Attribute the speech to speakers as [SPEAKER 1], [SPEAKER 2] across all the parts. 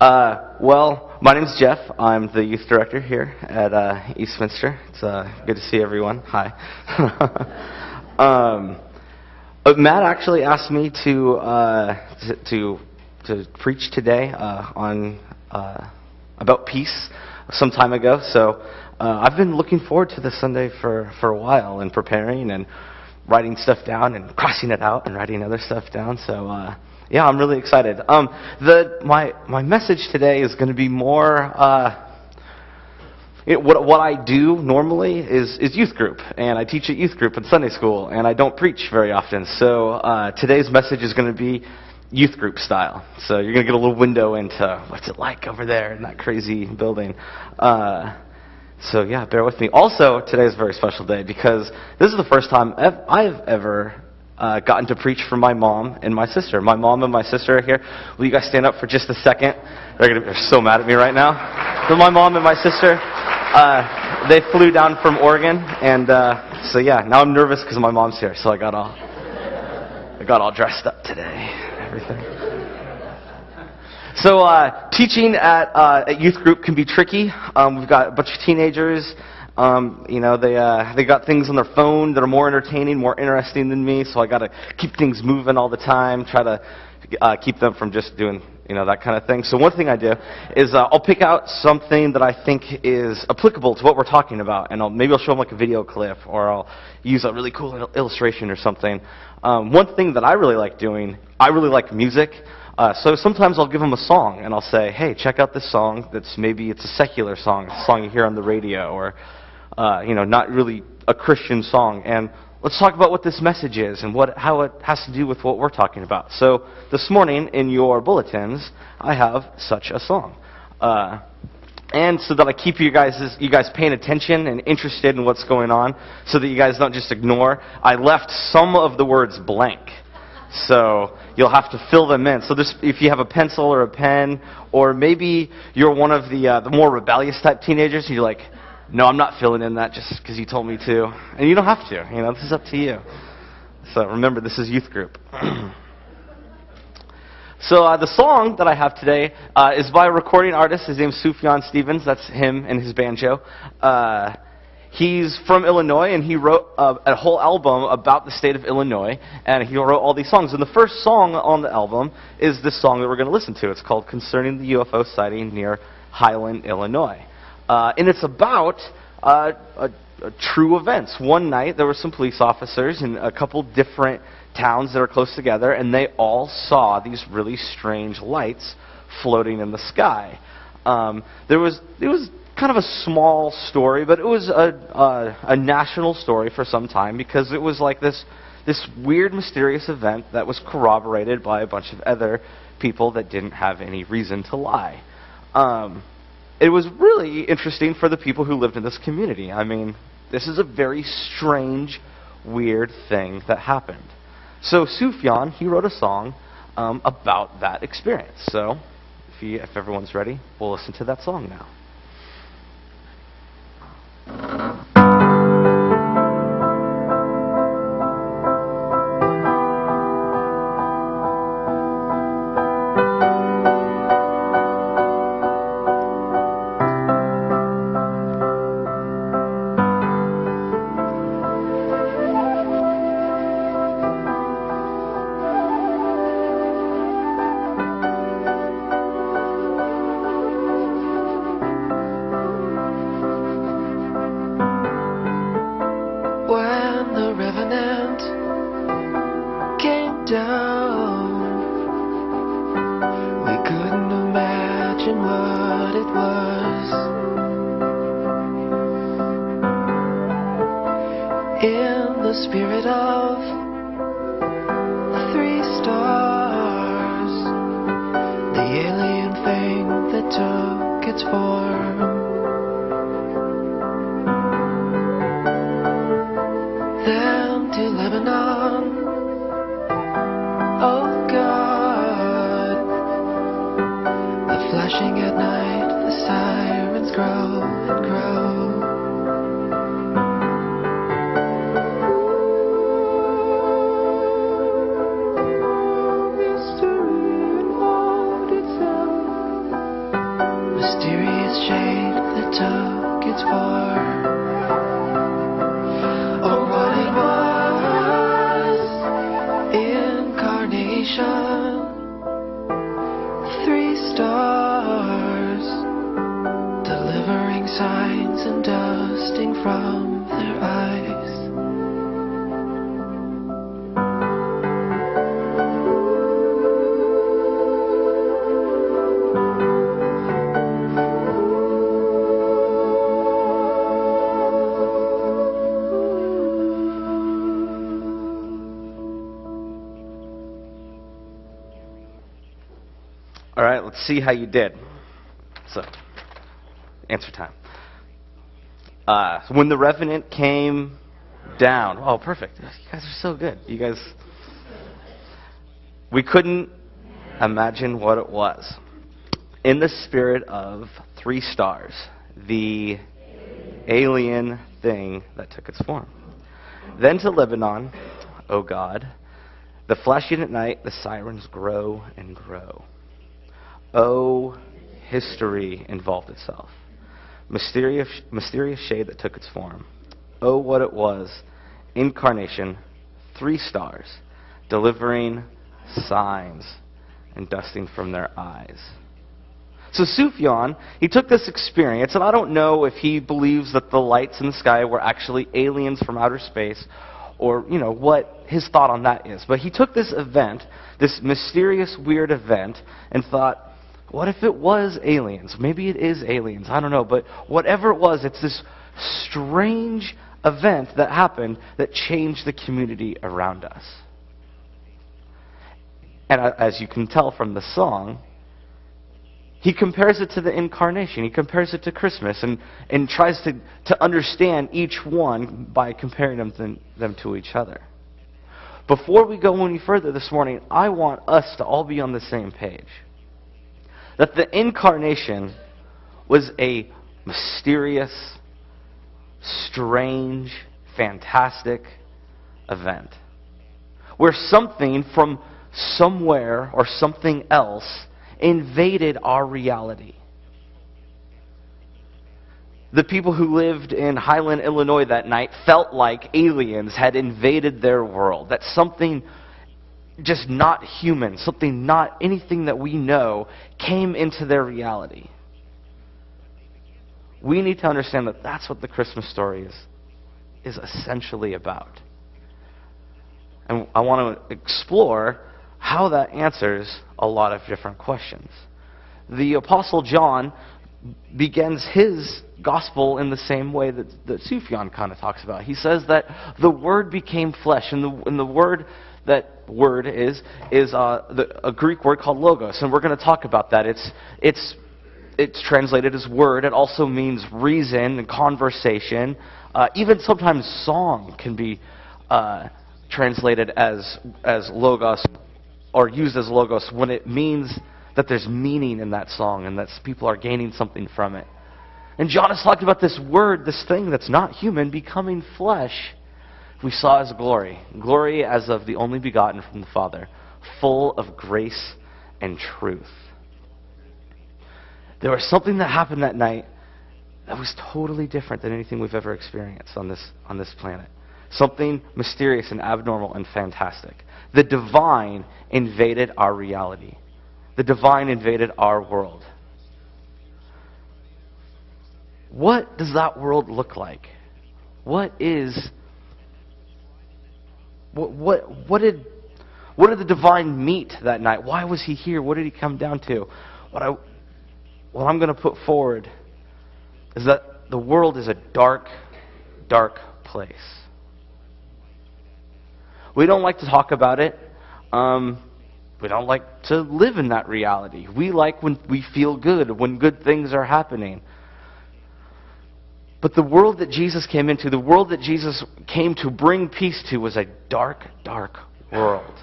[SPEAKER 1] Well, my name's Jeff. I'm the youth director here at Eastminster. It's good to see everyone. Hi. Matt actually asked me to preach today on about peace some time ago. So I've been looking forward to this Sunday for a while and preparing and writing stuff down and crossing it out and writing other stuff down. So yeah, I'm really excited. My message today is going to be more what I do normally is youth group, and I teach at youth group in Sunday school, and I don't preach very often. So today's message is going to be youth group style. So you're going to get a little window into what's it like over there in that crazy building. So yeah, bear with me. Also, today is a very special day because this is the first time I've ever gotten to preach for my mom and my sister. My mom and my sister are here. Will you guys stand up for just a second? They're so mad at me right now. So my mom and my sister, they flew down from Oregon, and so yeah, now I'm nervous because my mom's here. So I got all dressed up today, everything. So teaching at youth group can be tricky. We've got a bunch of teenagers. They got things on their phone that are more entertaining, more interesting than me, so I got to keep things moving all the time, try to keep them from just doing, that kind of thing. So one thing I do is I'll pick out something that I think is applicable to what we're talking about, and maybe I'll show them like a video clip, or I'll use a really cool illustration or something. One thing that I really like doing, I really like music. So sometimes I'll give them a song, and I'll say, hey, check out this song it's a secular song, it's a song you hear on the radio, or not really a Christian song, and let's talk about what this message is and how it has to do with what we're talking about. So this morning in your bulletins, I have such a song, and so that I keep you guys paying attention and interested in what's going on, so that you guys don't just ignore. I left some of the words blank, so you'll have to fill them in. So if you have a pencil or a pen, or maybe you're one of the more rebellious type teenagers, and you're like, no, I'm not filling in that just because you told me to. And you don't have to. This is up to you. So remember, this is youth group. So the song that I have today is by a recording artist. His name's Sufjan Stevens. That's him and his banjo. He's from Illinois, and he wrote a whole album about the state of Illinois. And he wrote all these songs. And the first song on the album is this song that we're going to listen to. It's called Concerning the UFO Sighting Near Highland, Illinois. And it's about true events. One night, there were some police officers in a couple different towns that are close together, and they all saw these really strange lights floating in the sky. It was kind of a small story, but it was a national story for some time, because it was like this weird, mysterious event that was corroborated by a bunch of other people that didn't have any reason to lie. It was really interesting for the people who lived in this community. I mean, this is a very strange, weird thing that happened. So Sufjan, he wrote a song about that experience. So if everyone's ready, we'll listen to that song now.
[SPEAKER 2] In the spirit of 3 stars, the alien thing that took its form, then to Lebanon, oh God, the flashing at night, the sirens grow and grow.
[SPEAKER 1] All right, let's see how you did. So, answer time. When the Revenant came down. Oh, perfect. You guys are so good. You guys. We couldn't imagine what it was. In the spirit of 3 stars, the alien thing that took its form. Then to Lebanon, O God, the flashing at night, the sirens grow and grow. Oh, history involved itself. Mysterious shade that took its form. Oh, what it was. Incarnation, 3 stars, delivering signs and dusting from their eyes. So Sufjan, he took this experience, and I don't know if he believes that the lights in the sky were actually aliens from outer space, or, what his thought on that is. But he took this event, this mysterious, weird event, and thought, what if it was aliens? Maybe it is aliens. I don't know. But whatever it was, it's this strange event that happened that changed the community around us. And as you can tell from the song, he compares it to the incarnation. He compares it to Christmas and tries to understand each one by comparing them to each other. Before we go any further this morning, I want us to all be on the same page. That the incarnation was a mysterious, strange, fantastic event. Where something from somewhere or something else invaded our reality. The people who lived in Highland, Illinois that night felt like aliens had invaded their world. That something just not human, something not anything that we know, came into their reality. We need to understand that that's what the Christmas story is essentially about. And I want to explore how that answers a lot of different questions. The Apostle John begins his gospel in the same way that Sufjan kind of talks about. He says that the Word became flesh, and the word, that word is a Greek word called logos, and we're going to talk about that. It's translated as word. It also means reason and conversation. Even sometimes song can be translated as logos, or used as logos, when it means that there's meaning in that song and that people are gaining something from it. And John has talked about this word, this thing that's not human, becoming flesh. We saw his glory. Glory as of the only begotten from the Father, full of grace and truth. There was something that happened that night that was totally different than anything we've ever experienced on this planet. Something mysterious and abnormal and fantastic. The divine invaded our reality. The divine invaded our world. What does that world look like? What did the divine meet that night? Why was he here? What did he come down to? What I'm going to put forward is that the world is a dark, dark place. We don't like to talk about it. We don't like to live in that reality. We like when we feel good, when good things are happening. But the world that Jesus came into, the world that Jesus came to bring peace to, was a dark, dark world.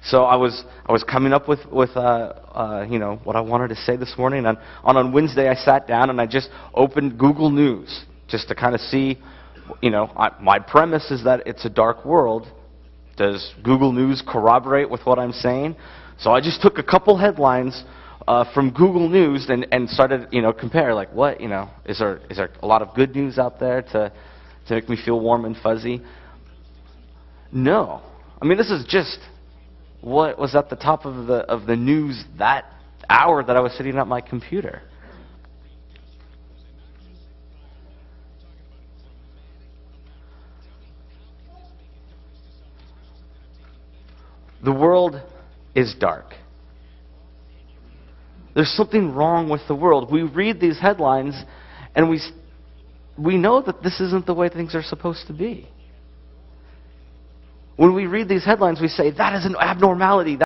[SPEAKER 1] So I was coming up with what I wanted to say this morning. And on Wednesday, I sat down and I just opened Google News just to kind of see. My premise is that it's a dark world. Does Google News corroborate with what I'm saying? So I just took a couple headlines from Google News and started, compare, like, what, is there a lot of good news out there to make me feel warm and fuzzy? No. I mean, this is just what was at the top of the news that hour that I was sitting at my computer. The world is dark. There's something wrong with the world. We read these headlines and we know that this isn't the way things are supposed to be. When we read these headlines, we say, that is an abnormality.